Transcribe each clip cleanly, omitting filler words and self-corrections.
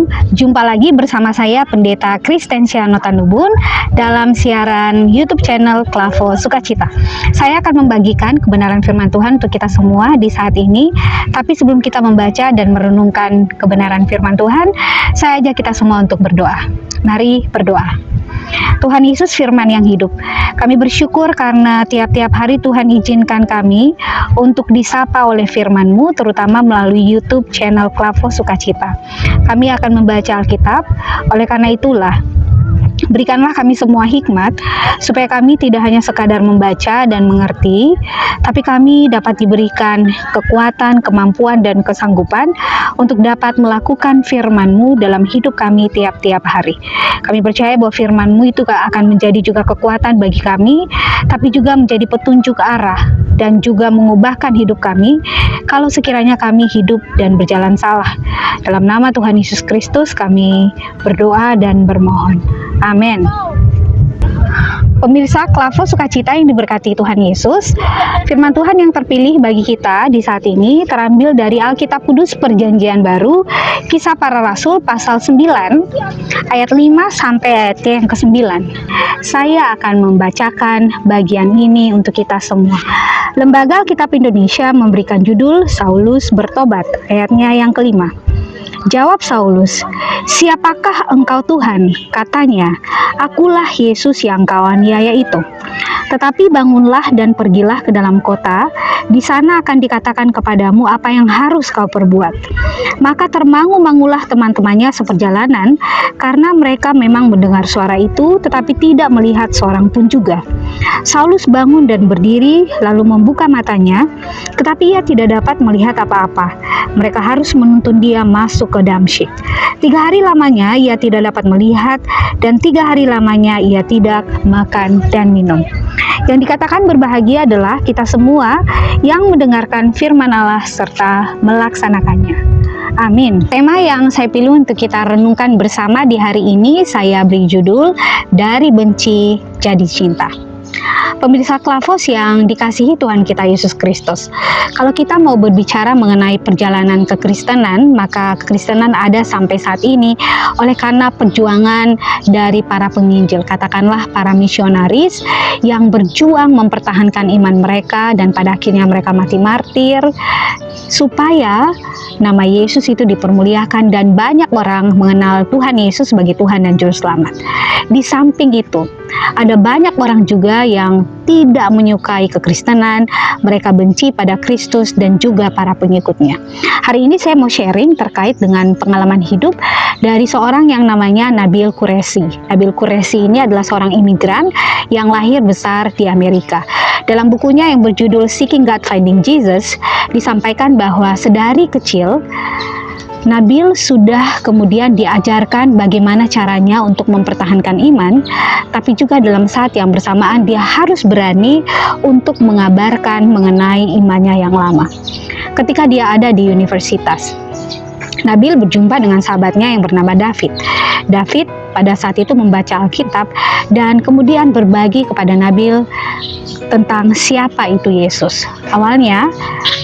Shalom, jumpa lagi bersama saya Pendeta Kristensia Notanubun dalam siaran YouTube channel Klavo Sukacita. Saya akan membagikan kebenaran firman Tuhan untuk kita semua di saat ini. Tapi sebelum kita membaca dan merenungkan kebenaran firman Tuhan, saya ajak kita semua untuk berdoa. Mari berdoa. Tuhan Yesus firman yang hidup, kami bersyukur karena tiap-tiap hari Tuhan izinkan kami untuk disapa oleh firman-Mu, terutama melalui YouTube channel Klavo Sukacita. Kami akan membaca Alkitab, oleh karena itulah berikanlah kami semua hikmat, supaya kami tidak hanya sekadar membaca dan mengerti, tapi kami dapat diberikan kekuatan, kemampuan, dan kesanggupan untuk dapat melakukan firman-Mu dalam hidup kami tiap-tiap hari. Kami percaya bahwa firman-Mu itu akan menjadi juga kekuatan bagi kami, tapi juga menjadi petunjuk arah dan juga mengubahkan hidup kami kalau sekiranya kami hidup dan berjalan salah. Dalam nama Tuhan Yesus Kristus kami berdoa dan bermohon. Amin. Pemirsa Klavo Sukacita yang diberkati Tuhan Yesus, firman Tuhan yang terpilih bagi kita di saat ini terambil dari Alkitab Kudus Perjanjian Baru, Kisah Para Rasul pasal 9 ayat 5 sampai ayat yang ke-9. Saya akan membacakan bagian ini untuk kita semua. Lembaga Alkitab Indonesia memberikan judul Saulus bertobat, ayatnya yang kelima. Jawab Saulus, "Siapakah engkau Tuhan?" Katanya, "Akulah Yesus yang kau aniaya itu. Tetapi bangunlah dan pergilah ke dalam kota, di sana akan dikatakan kepadamu apa yang harus kau perbuat." Maka termangu-mangulah teman-temannya seperjalanan, karena mereka memang mendengar suara itu, tetapi tidak melihat seorang pun juga. Saulus bangun dan berdiri, lalu membuka matanya, tetapi ia tidak dapat melihat apa-apa. Mereka harus menuntun dia masuk ke Damsyik. 3 hari lamanya ia tidak dapat melihat, dan 3 hari lamanya ia tidak makan dan minum. Yang dikatakan berbahagia adalah kita semua yang mendengarkan firman Allah serta melaksanakannya. Amin. Tema yang saya pilih untuk kita renungkan bersama di hari ini saya beri judul Dari Benci Jadi Cinta. Pemirsa Klavos yang dikasihi Tuhan kita Yesus Kristus, kalau kita mau berbicara mengenai perjalanan kekristenan, maka kekristenan ada sampai saat ini oleh karena perjuangan dari para penginjil, katakanlah para misionaris yang berjuang mempertahankan iman mereka dan pada akhirnya mereka mati martir supaya nama Yesus itu dipermuliakan dan banyak orang mengenal Tuhan Yesus sebagai Tuhan dan Juru Selamat. Di samping itu, ada banyak orang juga yang tidak menyukai kekristenan, mereka benci pada Kristus dan juga para pengikutnya. Hari ini saya mau sharing terkait dengan pengalaman hidup dari seorang yang namanya Nabil Qureshi. Nabil Qureshi ini adalah seorang imigran yang lahir besar di Amerika. Dalam bukunya yang berjudul Seeking God Finding Jesus, disampaikan bahwa sedari kecil Nabil sudah kemudian diajarkan bagaimana caranya untuk mempertahankan iman, tapi juga dalam saat yang bersamaan dia harus berani untuk mengabarkan mengenai imannya yang lama. Ketika dia ada di universitas, Nabil berjumpa dengan sahabatnya yang bernama David. David pada saat itu membaca Alkitab dan kemudian berbagi kepada Nabil tentang siapa itu Yesus. Awalnya,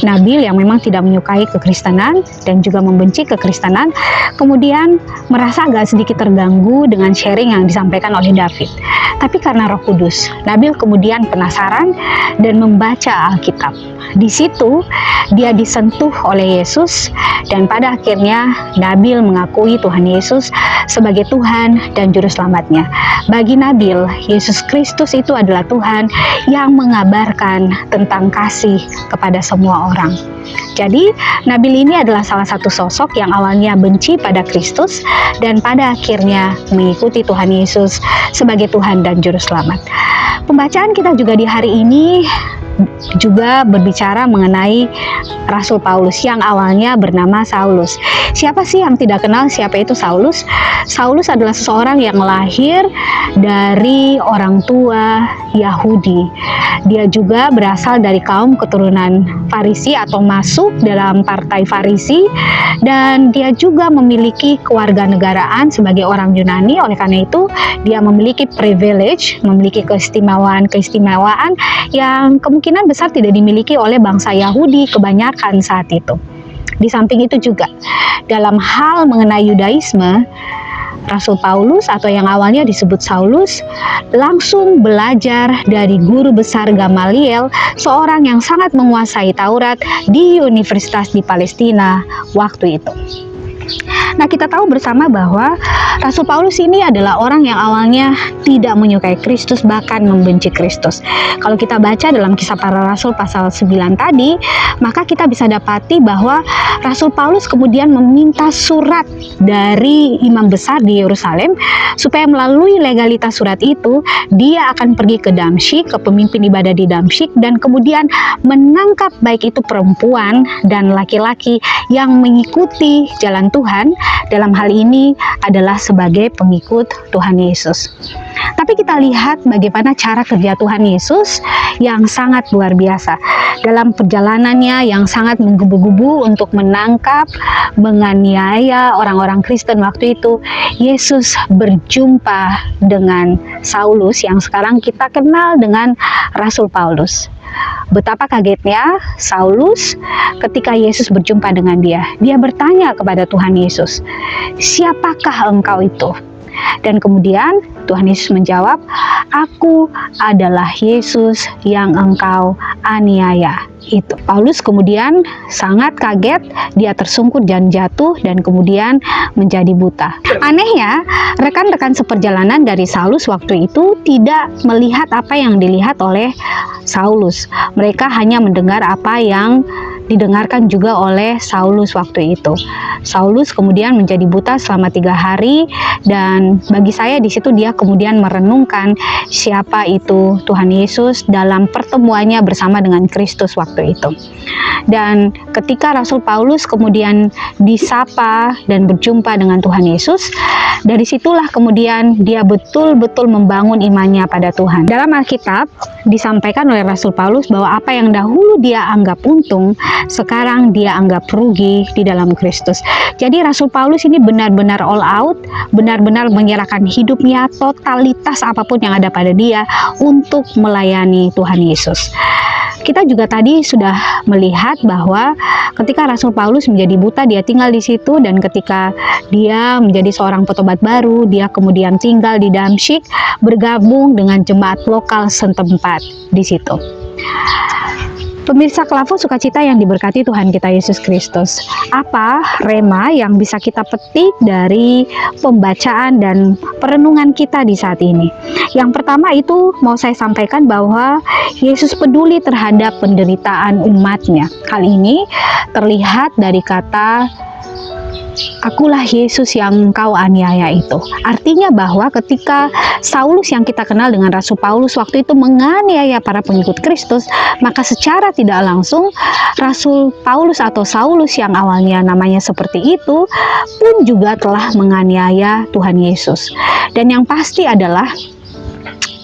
Nabil yang memang tidak menyukai kekristenan dan juga membenci kekristenan, kemudian merasa agak sedikit terganggu dengan sharing yang disampaikan oleh David. Tapi karena Roh Kudus, Nabil kemudian penasaran dan membaca Alkitab. Di situ, dia disentuh oleh Yesus dan pada akhirnya Nabil mengakui Tuhan Yesus sebagai Tuhan dan Juru Selamatnya. Bagi Nabil, Yesus Kristus itu adalah Tuhan yang mengabarkan tentang kasih kepada semua orang. Jadi, Nabil ini adalah salah satu sosok yang awalnya benci pada Kristus dan pada akhirnya mengikuti Tuhan Yesus sebagai Tuhan dan Juru Selamat. Pembacaan kita juga di hari ini juga berbicara mengenai Rasul Paulus yang awalnya bernama Saulus. Siapa sih yang tidak kenal siapa itu Saulus? Saulus adalah seseorang yang lahir dari orang tua Yahudi. Dia juga berasal dari kaum keturunan Farisi atau masuk dalam partai Farisi, dan dia juga memiliki kewarganegaraan sebagai orang Yunani. Oleh karena itu, dia memiliki privilege, memiliki keistimewaan yang kemungkinan besar tidak dimiliki oleh bangsa Yahudi kebanyakan saat itu. Di samping itu juga, dalam hal mengenai Yudaisme, Rasul Paulus atau yang awalnya disebut Saulus langsung belajar dari guru besar Gamaliel, seorang yang sangat menguasai Taurat di universitas di Palestina waktu itu. Nah, kita tahu bersama bahwa Rasul Paulus ini adalah orang yang awalnya tidak menyukai Kristus, bahkan membenci Kristus. Kalau kita baca dalam Kisah Para Rasul pasal 9 tadi, maka kita bisa dapati bahwa Rasul Paulus kemudian meminta surat dari imam besar di Yerusalem supaya melalui legalitas surat itu dia akan pergi ke Damsyik, ke pemimpin ibadah di Damsyik, dan kemudian menangkap baik itu perempuan dan laki-laki yang mengikuti jalan Tuhan, dalam hal ini adalah sebagai pengikut Tuhan Yesus. Tapi kita lihat bagaimana cara kerja Tuhan Yesus yang sangat luar biasa. Dalam perjalanannya yang sangat menggebu-gebu untuk menangkap, menganiaya orang-orang Kristen waktu itu, Yesus berjumpa dengan Saulus yang sekarang kita kenal dengan Rasul Paulus. Betapa kagetnya Saulus ketika Yesus berjumpa dengan dia. Dia bertanya kepada Tuhan Yesus, "Siapakah engkau itu?" Dan kemudian Tuhan Yesus menjawab, "Aku adalah Yesus yang engkau aniaya." Itu Paulus kemudian sangat kaget, dia tersungkur dan jatuh dan kemudian menjadi buta. Anehnya, rekan-rekan seperjalanan dari Saulus waktu itu tidak melihat apa yang dilihat oleh Saulus. Mereka hanya mendengar apa yang didengarkan juga oleh Saulus waktu itu. Saulus kemudian menjadi buta selama 3 hari, dan bagi saya di situ dia kemudian merenungkan siapa itu Tuhan Yesus dalam pertemuannya bersama dengan Kristus waktu itu. Dan ketika Rasul Paulus kemudian disapa dan berjumpa dengan Tuhan Yesus, dari situlah kemudian dia betul-betul membangun imannya pada Tuhan. Dalam Alkitab disampaikan oleh Rasul Paulus bahwa apa yang dahulu dia anggap untung, sekarang dia anggap rugi di dalam Kristus. Jadi Rasul Paulus ini benar-benar all out, benar-benar menyerahkan hidupnya, totalitas apapun yang ada pada dia untuk melayani Tuhan Yesus. Kita juga tadi sudah melihat bahwa ketika Rasul Paulus menjadi buta, dia tinggal di situ, dan ketika dia menjadi seorang petobat baru, dia kemudian tinggal di Damsyik, bergabung dengan jemaat lokal setempat di situ. Pemirsa Klavu Sukacita yang diberkati Tuhan kita Yesus Kristus, apa rema yang bisa kita petik dari pembacaan dan perenungan kita di saat ini? Yang pertama itu mau saya sampaikan bahwa Yesus peduli terhadap penderitaan umatnya. Hal ini terlihat dari kata "Akulah Yesus yang engkau aniaya" itu. Artinya bahwa ketika Saulus yang kita kenal dengan Rasul Paulus waktu itu menganiaya para pengikut Kristus, maka secara tidak langsung Rasul Paulus atau Saulus yang awalnya namanya seperti itu pun juga telah menganiaya Tuhan Yesus. Dan yang pasti adalah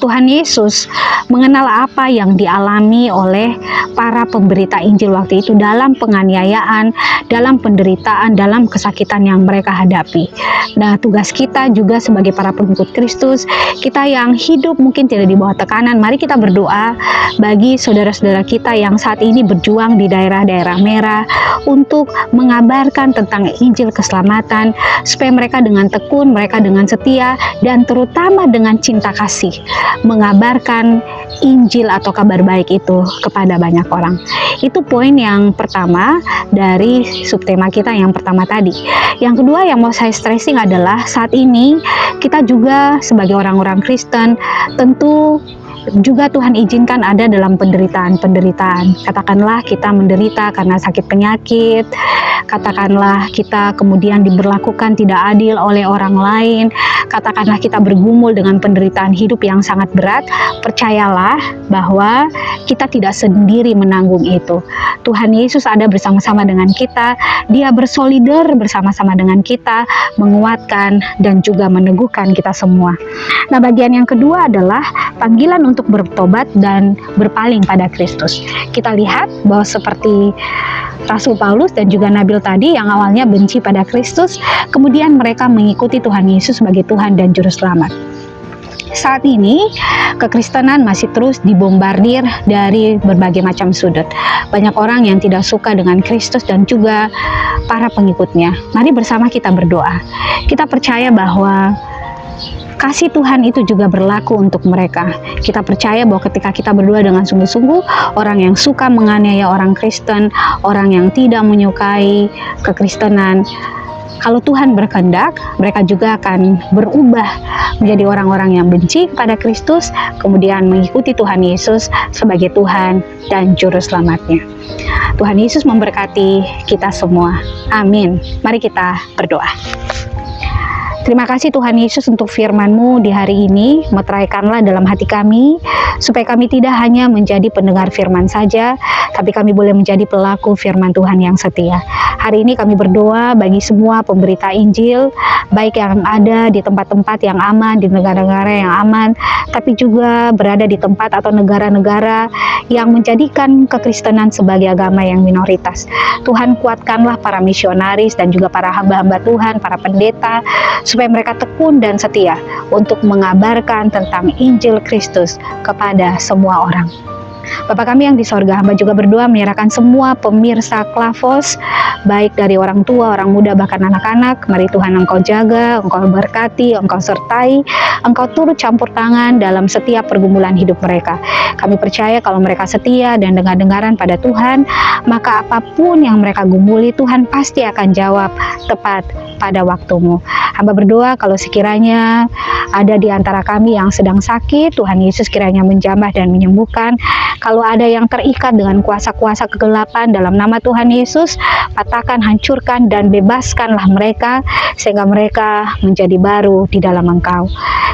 Tuhan Yesus mengenal apa yang dialami oleh para pemberita Injil waktu itu dalam penganiayaan, dalam penderitaan, dalam kesakitan yang mereka hadapi. Nah, tugas kita juga sebagai para pengikut Kristus, kita yang hidup mungkin tidak di bawah tekanan, mari kita berdoa bagi saudara-saudara kita yang saat ini berjuang di daerah-daerah merah untuk mengabarkan tentang Injil keselamatan, supaya mereka dengan tekun, mereka dengan setia, dan terutama dengan cinta kasih mengabarkan Injil atau kabar baik itu kepada banyak orang. Itu poin yang pertama dari subtema kita yang pertama tadi. Yang kedua yang mau saya stressing adalah saat ini kita juga sebagai orang-orang Kristen tentu juga Tuhan izinkan ada dalam penderitaan. Katakanlah kita menderita karena sakit penyakit, katakanlah kita kemudian diberlakukan tidak adil oleh orang lain, katakanlah kita bergumul dengan penderitaan hidup yang sangat berat. Percayalah bahwa kita tidak sendiri menanggung itu. Tuhan Yesus ada bersama-sama dengan kita, Dia bersolider bersama-sama dengan kita, menguatkan dan juga meneguhkan kita semua. Nah, bagian yang kedua adalah panggilan untuk bertobat dan berpaling pada Kristus. Kita lihat bahwa seperti Rasul Paulus dan juga Nabil tadi yang awalnya benci pada Kristus, kemudian mereka mengikuti Tuhan Yesus sebagai Tuhan dan Juru Selamat. Saat ini kekristenan masih terus dibombardir dari berbagai macam sudut. Banyak orang yang tidak suka dengan Kristus dan juga para pengikutnya. Mari bersama kita berdoa. Kita percaya bahwa kasih Tuhan itu juga berlaku untuk mereka. Kita percaya bahwa ketika kita berdoa dengan sungguh-sungguh, orang yang suka menganiaya orang Kristen, orang yang tidak menyukai kekristenan, kalau Tuhan berkehendak, mereka juga akan berubah menjadi orang-orang yang benci kepada Kristus, kemudian mengikuti Tuhan Yesus sebagai Tuhan dan Juru Selamatnya. Tuhan Yesus memberkati kita semua. Amin. Mari kita berdoa. Terima kasih Tuhan Yesus untuk firman-Mu di hari ini. Meteraikanlah dalam hati kami, supaya kami tidak hanya menjadi pendengar firman saja, tapi kami boleh menjadi pelaku firman Tuhan yang setia. Hari ini kami berdoa bagi semua pemberita Injil, baik yang ada di tempat-tempat yang aman, di negara-negara yang aman, tapi juga berada di tempat atau negara-negara yang menjadikan kekristenan sebagai agama yang minoritas. Tuhan, kuatkanlah para misionaris dan juga para hamba-hamba Tuhan, para pendeta, supaya mereka tekun dan setia untuk mengabarkan tentang Injil Kristus kepada semua orang. Bapa kami yang di sorga, hamba juga berdoa menyerahkan semua pemirsa Klavos, baik dari orang tua, orang muda, bahkan anak-anak. Mari Tuhan Engkau jaga, Engkau berkati, Engkau sertai, Engkau turut campur tangan dalam setiap pergumulan hidup mereka. Kami percaya kalau mereka setia dan dengar-dengaran pada Tuhan, maka apapun yang mereka gumuli, Tuhan pasti akan jawab tepat pada waktumu. Hamba berdoa kalau sekiranya ada di antara kami yang sedang sakit, Tuhan Yesus kiranya menjamah dan menyembuhkan. Kalau ada yang terikat dengan kuasa-kuasa kegelapan, dalam nama Tuhan Yesus, patahkan, hancurkan, dan bebaskanlah mereka, sehingga mereka menjadi baru di dalam Engkau.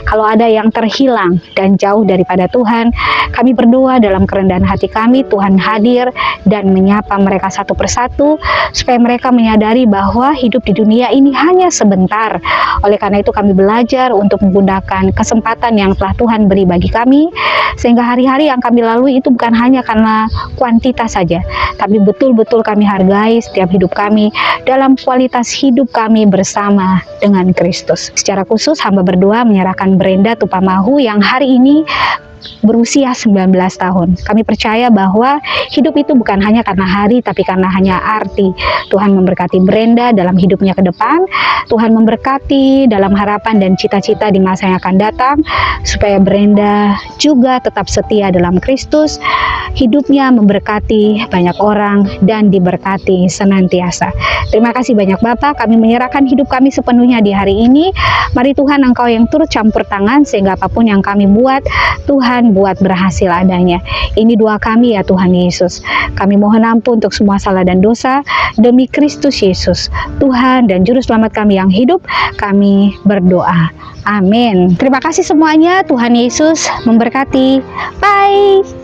Kalau ada yang terhilang dan jauh daripada Tuhan, kami berdoa dalam kerendahan hati kami, Tuhan hadir dan menyapa mereka satu persatu, supaya mereka menyadari bahwa hidup di dunia ini hanya sebentar. Oleh karena itu kami belajar untuk menggunakan kesempatan yang telah Tuhan beri bagi kami, sehingga hari-hari yang kami lalui itu bukan hanya karena kuantitas saja, tapi betul-betul kami hargai setiap hidup kami dalam kualitas hidup kami bersama dengan Kristus. Secara khusus hamba berdoa menyerahkan Brenda Tupamahu yang hari ini berusia 19 tahun. Kami percaya bahwa hidup itu bukan hanya karena hari, tapi karena hanya arti. Tuhan memberkati Brenda dalam hidupnya ke depan. Tuhan memberkati dalam harapan dan cita-cita di masa yang akan datang, supaya Brenda juga tetap setia dalam Kristus. Hidupnya memberkati banyak orang dan diberkati senantiasa. Terima kasih banyak Bapak, kami menyerahkan hidup kami sepenuhnya di hari ini. Mari Tuhan Engkau yang turut campur tangan, sehingga apapun yang kami buat, Tuhan buat berhasil adanya. Ini doa kami ya Tuhan Yesus. Kami mohon ampun untuk semua salah dan dosa, demi Kristus Yesus, Tuhan dan Juru Selamat kami yang hidup, kami berdoa. Amin. Terima kasih semuanya, Tuhan Yesus memberkati. Bye.